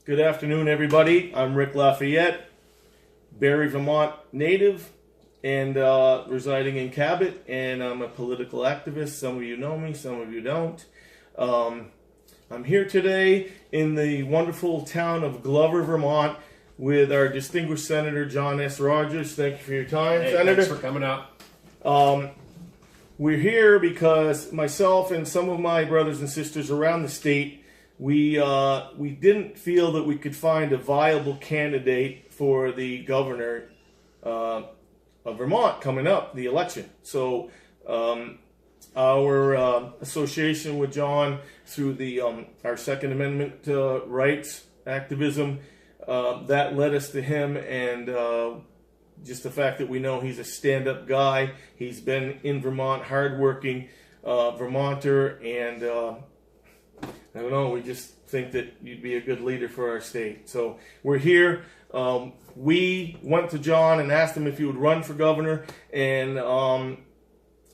Good afternoon, everybody. I'm Rick Lafayette, Barre, Vermont native, and residing in Cabot, and I'm a political activist. Some of you know me, some of you don't. I'm here today in the wonderful town of Glover, Vermont, with our distinguished Senator John S. Rodgers. Thank you for your time, hey, Senator. Thanks for coming up. We're here because myself and some of my brothers and sisters around the state, we didn't feel that we could find a viable candidate for the governor of Vermont coming up, the election. So our association with John through the our Second Amendment rights activism, that led us to him, and just the fact that we know he's a stand-up guy. He's been in Vermont, hardworking Vermonter, and I don't know, we just think that you'd be a good leader for our state. So we're here. We went to John and asked him if he would run for governor, and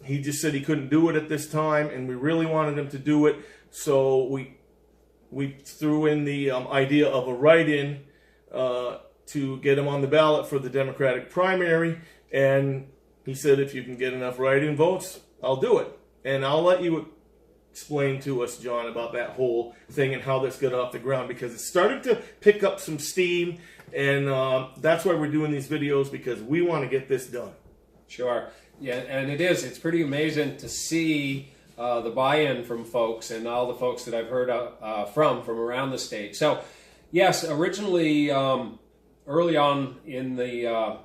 he just said he couldn't do it at this time, and we really wanted him to do it. So we threw in the idea of a write-in to get him on the ballot for the Democratic primary, and he said, if you can get enough write-in votes, I'll do it. And I'll let you explain to us, John, about that whole thing and how this got off the ground, because it's starting to pick up some steam, and that's why we're doing these videos, because we want to get this done. Sure. Yeah, and it's pretty amazing to see the buy-in from folks and all the folks that I've heard from around the state. So, yes, originally, early on in the,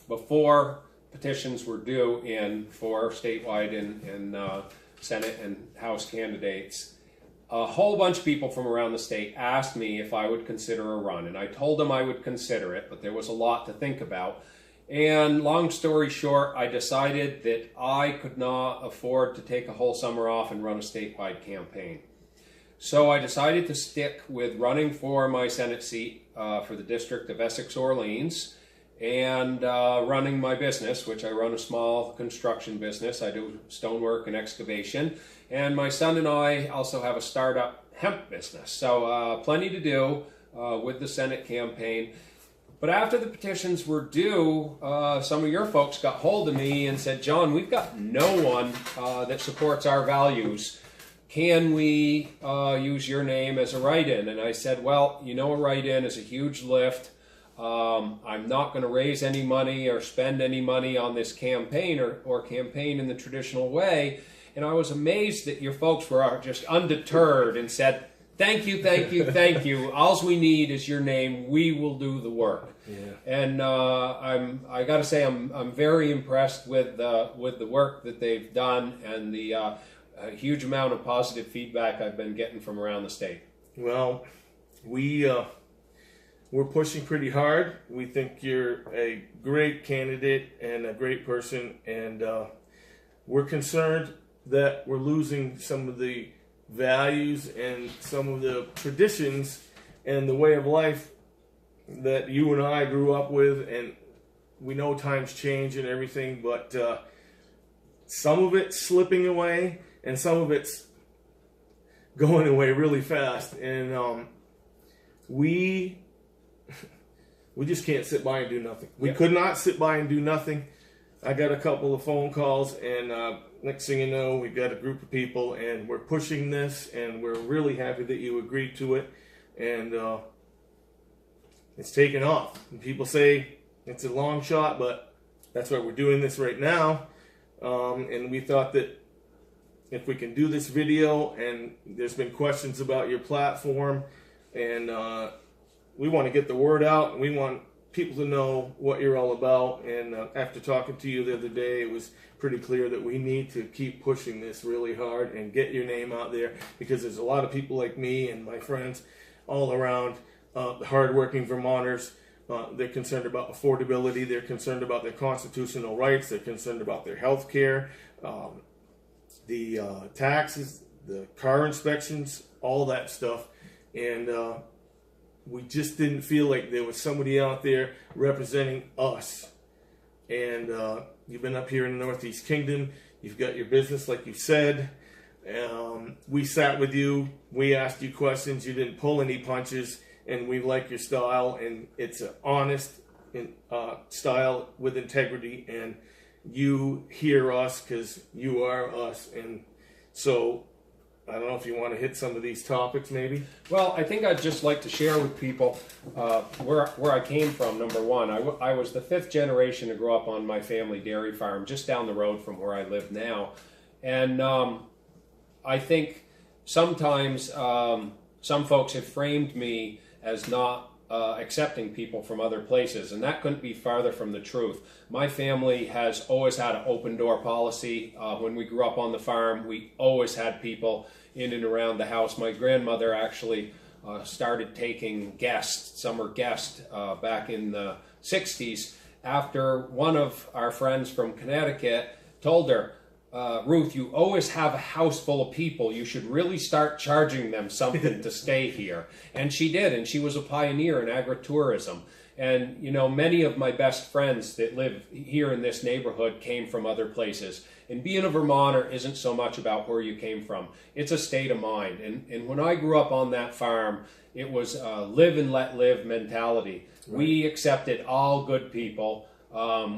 before petitions were due in for statewide and Senate and House candidates, a whole bunch of people from around the state asked me if I would consider a run. And I told them I would consider it, but there was a lot to think about. And long story short, I decided that I could not afford to take a whole summer off and run a statewide campaign. So I decided to stick with running for my Senate seat for the District of Essex-Orleans, and running my business, which I run a small construction business. I do stonework and excavation. And my son and I also have a startup hemp business. So plenty to do with the Senate campaign. But after the petitions were due, some of your folks got hold of me and said, John, we've got no one that supports our values. Can we use your name as a write-in? And I said, well, you know, a write-in is a huge lift. I'm not going to raise any money or spend any money on this campaign or campaign in the traditional way. And I was amazed that your folks were just undeterred and said, thank you, thank you, thank you. All we need is your name. We will do the work. Yeah. And I got to say, I'm very impressed with the work that they've done and the a huge amount of positive feedback I've been getting from around the state. Well, we're pushing pretty hard. We think you're a great candidate and a great person, and we're concerned that we're losing some of the values and some of the traditions and the way of life that you and I grew up with. And we know times change and everything, but some of it's slipping away and some of it's going away really fast. And we just can't sit by and do nothing. We could not sit by and do nothing. I got a couple of phone calls, and next thing you know, we've got a group of people, and we're pushing this, and we're really happy that you agreed to it, and it's taken off. And people say it's a long shot, but that's why we're doing this right now. And we thought that if we can do this video, and there's been questions about your platform, and we want to get the word out, and we want people to know what you're all about. And after talking to you the other day, it was pretty clear that we need to keep pushing this really hard and get your name out there, because there's a lot of people like me and my friends all around, the hardworking Vermonters. They're concerned about affordability. They're concerned about their constitutional rights. They're concerned about their health care, the taxes, the car inspections, all that stuff. And we just didn't feel like there was somebody out there representing us. And you've been up here in the Northeast Kingdom. You've got your business, like you said. We sat with you. We asked you questions. You didn't pull any punches. and we like your style, and it's an honest style with integrity, and you hear us because you are us. And so I don't know if you want to hit some of these topics, maybe. Well, I think I'd just like to share with people where I came from. Number one, I was the 5th generation to grow up on my family dairy farm just down the road from where I live now. And I think sometimes some folks have framed me as not accepting people from other places, and that couldn't be farther from the truth. My family has always had an open door policy. When we grew up on the farm, we always had people in and around the house. My grandmother actually started taking guests, summer guests, back in the 60s after one of our friends from Connecticut told her, Ruth, you always have a house full of people. You should really start charging them something to stay here. And she did, and she was a pioneer in agritourism. And, you know, many of my best friends that live here in this neighborhood came from other places. And being a Vermonter isn't so much about where you came from. It's a state of mind. And when I grew up on that farm, it was a live and let live mentality. Right. We accepted all good people.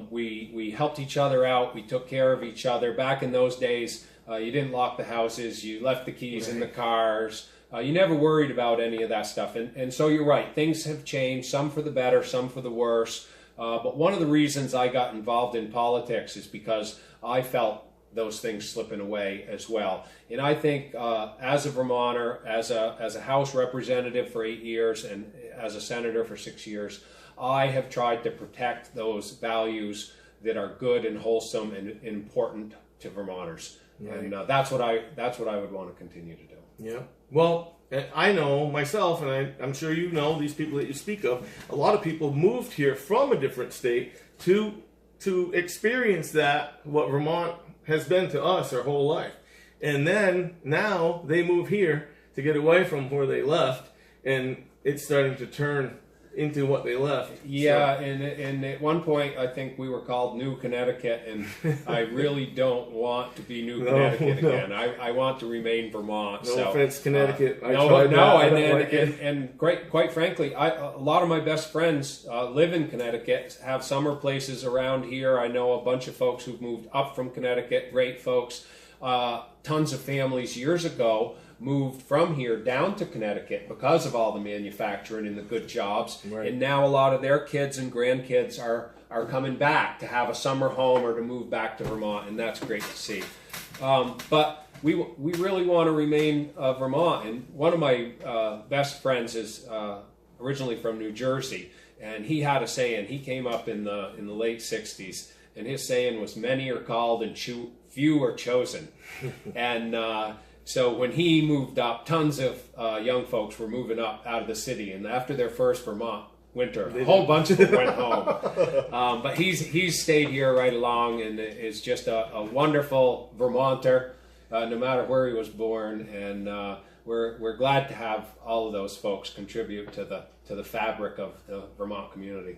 We helped each other out. We took care of each other. Back in those days, you didn't lock the houses. You left the keys in the cars. You never worried about any of that stuff. And so you're right. Things have changed, some for the better, some for the worse. But one of the reasons I got involved in politics is because I felt those things slipping away as well. And I think as a Vermonter, as a House representative for 8 years and as a senator for 6 years, I have tried to protect those values that are good and wholesome and important to Vermonters. Right. And that's what I would want to continue to do. Yeah. Well, I know myself, and I'm sure you know these people that you speak of. A lot of people moved here from a different state to experience that, what Vermont has been to us our whole life. And then now they move here to get away from where they left, and it's starting to turn into what they left. Yeah, so. And at one point I think we were called New Connecticut, and I really don't want to be New Connecticut again. I want to remain Vermont. No offense, Connecticut. And quite frankly, a lot of my best friends live in Connecticut, have summer places around here. I know a bunch of folks who've moved up from Connecticut, great folks. Tons of families years ago moved from here down to Connecticut because of all the manufacturing and the good jobs. Right. And now a lot of their kids and grandkids are coming back to have a summer home or to move back to Vermont, and that's great to see. But we really want to remain Vermont. And one of my best friends is originally from New Jersey, and he had a saying. He came up in the late 60s, and his saying was, "Many are called and few are chosen." And so when he moved up, tons of young folks were moving up out of the city, and after their first Vermont winter, a whole bunch of them went home. But he's stayed here right along, and is just a wonderful Vermonter, no matter where he was born. And we're glad to have all of those folks contribute to the fabric of the Vermont community.